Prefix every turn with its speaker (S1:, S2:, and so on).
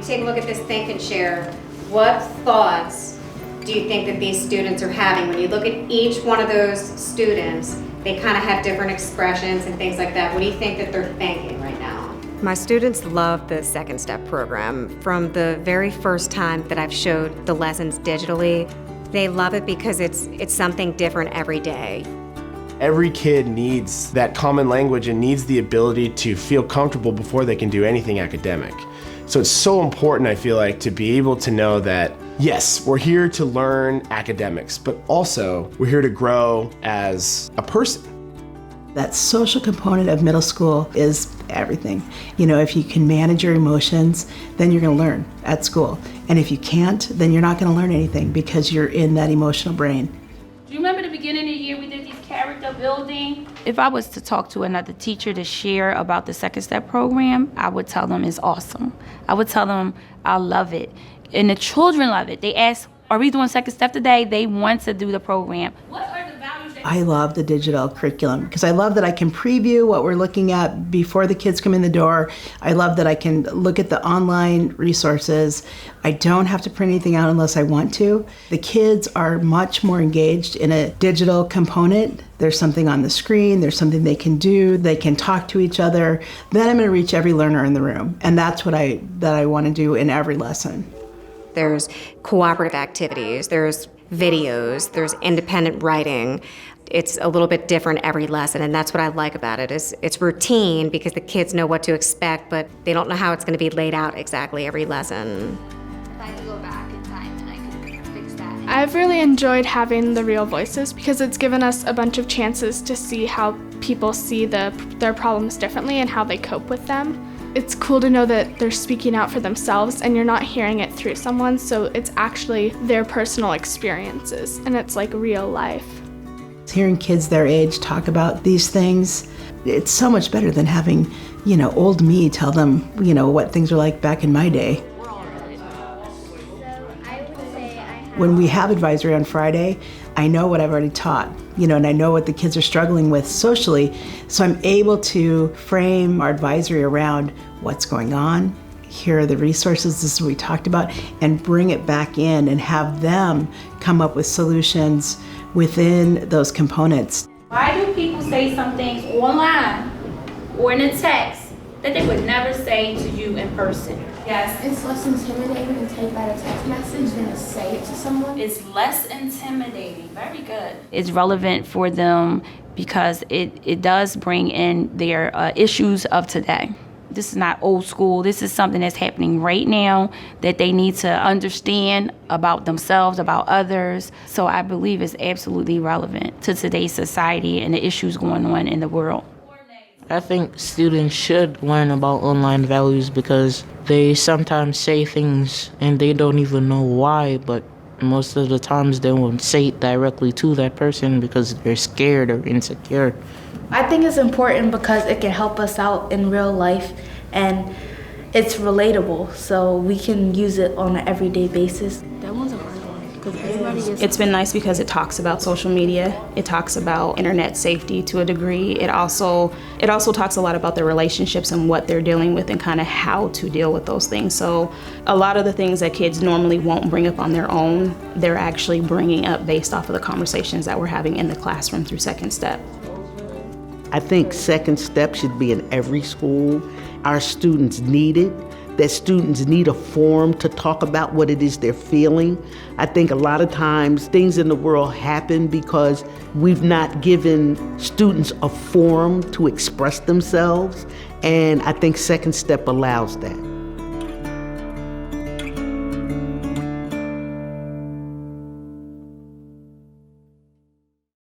S1: take a look at this think and share, what thoughts do you think that these students are having? When you look at each one of those students, they kind of have different expressions and things like that. What do you think that they're thinking right now? My students love the Second Step program. From the very first time that I've showed the lessons digitally, they love it because it's something different every day.
S2: Every kid needs that common language and needs the ability to feel comfortable before they can do anything academic. So it's so important, I feel like, to be able to know that, yes, we're here to learn academics, but also we're here to grow as a person.
S3: That social component of middle school is everything. You know, if you can manage your emotions, then you're going to learn at school. And if you can't, then you're not going to learn anything because you're in that emotional brain.
S4: Do you remember the beginning of the year we did these character building? If I was to talk to another teacher to share about the Second Step program, I would tell them it's awesome. I would tell them I love it. And the children love it. They ask, are we doing Second Step today? They want to do the program. What are the values that
S3: I love the digital curriculum because I love that I can preview what we're looking at before the kids come in the door. I love that I can look at the online resources. I don't have to print anything out unless I want to. The kids are much more engaged in a digital component. There's something on the screen, there's something they can do, they can talk to each other. Then I'm going to reach every learner in the room. And that's what I want to do in every lesson.
S1: There's cooperative activities, there's videos, there's independent writing. It's a little bit different every lesson, and that's what I like about it. It's routine because the kids know what to expect, but they don't know how it's going to be laid out exactly every lesson.
S5: If I could go back in time and I could fix that.
S6: I've really enjoyed having the real voices because it's given us a bunch of chances to see how people see their problems differently and how they cope with them. It's cool to know that they're speaking out for themselves and you're not hearing it through someone, so it's actually their personal experiences and it's like real life.
S3: Hearing kids their age talk about these things, it's so much better than having, old me tell them, what things were like back in my day. When we have advisory on Friday, I know what I've already taught, and I know what the kids are struggling with socially, so I'm able to frame our advisory around what's going on, here are the resources, this is what we talked about, and bring it back in and have them come up with solutions within those components.
S4: Why do people say some things online or in a text that they would never say to you in person? Yes.
S7: It's less intimidating to take out a text message than to say it to someone.
S4: It's less intimidating. Very good. It's relevant for them because it does bring in their issues of today. This is not old school. This is something that's happening right now that they need to understand about themselves, about others. So I believe it's absolutely relevant to today's society and the issues going on in the world.
S8: I think students should learn about online values because they sometimes say things and they don't even know why, but most of the times they won't say it directly to that person because they're scared or insecure.
S9: I think it's important because it can help us out in real life and it's relatable, so we can use it on an everyday basis.
S5: That one's a hard one because everybody gets...
S10: It's been nice because it talks about social media. It talks about internet safety to a degree. It also talks a lot about their relationships and what they're dealing with and kind of how to deal with those things. So a lot of the things that kids normally won't bring up on their own, they're actually bringing up based off of the conversations that we're having in the classroom through Second Step.
S11: I think Second Step should be in every school. Our students need it. That students need a forum to talk about what it is they're feeling. I think a lot of times things in the world happen because we've not given students a forum to express themselves, and I think Second Step allows that.